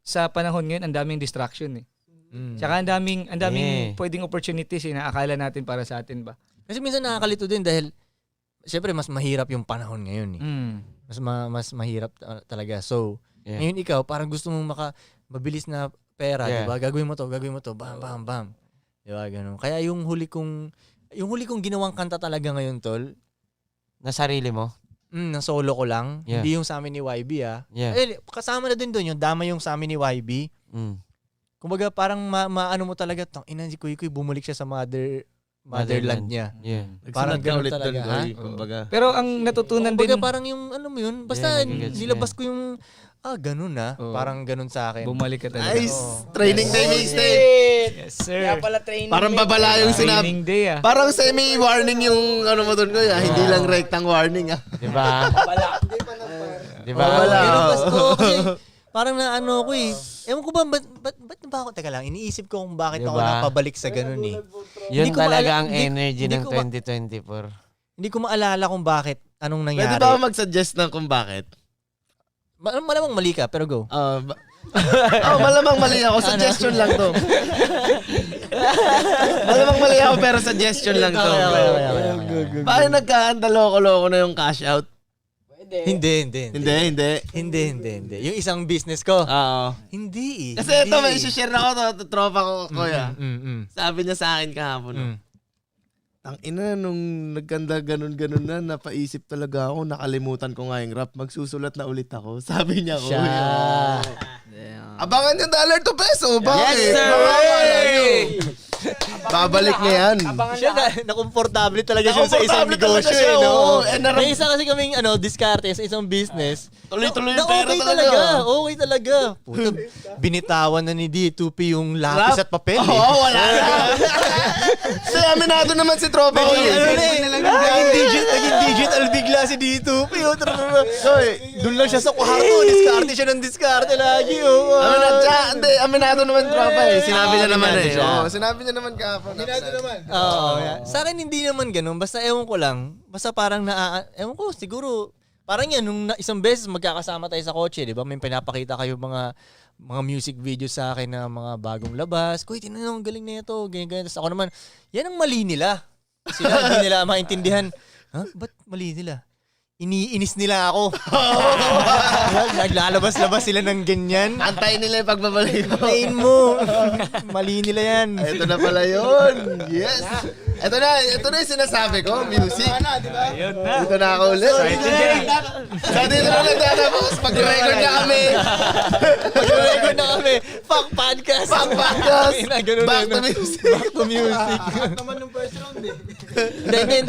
sa panahon ngayon, ang daming distraction eh. Tsaka ang daming pwedeng opportunities na akala natin para sa atin ba. Kasi minsan nakakalito din dahil syempre mas mahirap yung panahon ngayon eh. Mas mahirap talaga. So, ngayon ikaw parang gusto mong mabilis na pera, di ba? Gagawin mo to, bam bam bam. Di ba ganun. Kaya yung huli kong ginawang kanta talaga ngayon, tol. Na sarili mo? Na solo ko lang. Hindi yung sa amin ni YB kasama na din doon yung dama yung sa amin ni YB. Kumbaga parang maano mo talaga, ina si Kuy bumalik siya sa motherland niya. Parang gano'n ulit talaga. Kumbaga. Pero ang natutunan Kumbaga din, parang yung ano mo yun, basta nilabas ko yung ganun parang ganun sa akin. bumalik ka talaga. Nice! Training day mixtape! Yes, sir. Kaya pala training. Parang babala yung sinabi. Training day Parang semi-warning yung ano mo doon ko. Hindi lang rectang warning. Diba? Diba? Pero kasi parang naano ko eh. Ewan ko ba't ba ako, teka lang, iniisip ko kung bakit ako napabalik sa ganun eh. Yun Hindi ko talaga ang hindi- energy hindi ng ko 2024. Hindi ko maalala kung bakit, anong nangyari. Pwede ba ako mag-suggest ng kung bakit? Malamang mali ka, pero go. Malamang mali ako. Suggestion lang to. Malamang mali ako pero suggestion lang to. Bakit nagkaandaloko-loko na yung cash out? Hindi. Hindi. Yung isang business ko. Oo. Hindi eh. Kasi ito, may isi-share ako to, tropa ko, kuya. Sabi niya sa akin kahapon. Tangina, nung nagkanda ganun-ganun na, napaisip talaga ako, nakalimutan ko nga yung rap, magsusulat na ulit ako. Sabi niya, kuya. Abangan yung $1 to peso. Bakit? Yes, sir! Babalik niya yan. Siya nakomportable talaga siya sa isang Nakomportable talaga negosyo siya, eh, no? oo. May isa kasi kaming diskarte sa isang business. Tuloy-tuloy Na yung pera okay talaga. Okay talaga. Puta, binitawan na ni D2P yung lapis at papel eh. Oo, wala na. Kasi aminado naman si tropa ko. Naging digital bigla si D2P. Doon lang siya sa kwarto. Diskarte siya ng diskarte lagi. Aminado naman tropa eh. Sinabi niya naman aminado eh. siya. Oo, sinabi niya naman kahapon. Aminado naman. Oo. Sa akin hindi naman ganun. Basta ewan ko lang. Basta parang ewan ko siguro. Parang yan, nung isang beses magkakasama tayo sa kotse, di ba? May pinapakita kayo mga music videos sa akin na mga bagong labas. Kuy, tinan mo, galing na ito. Ganyan. Tapos ako naman, yan ang mali nila. Sila hindi nila maintindihan. Ba't mali nila? Iniinis nila ako. Naglalabas-labas sila ng ganyan. Antayin nila yung pagbabalik mo. Tayin mo. Mali nila yan. Ito na pala yun. Yes. Ito na yung sinasabi ko. Music. Ayun na. Dito na ako ulit. Sa dito na nagtatapos. Mag-record na kami. Mag-record na kami. Fuck podcast. Fuck podcast. Ganun Back na. to music. Back to music. Naman ng first round eh. Hindi.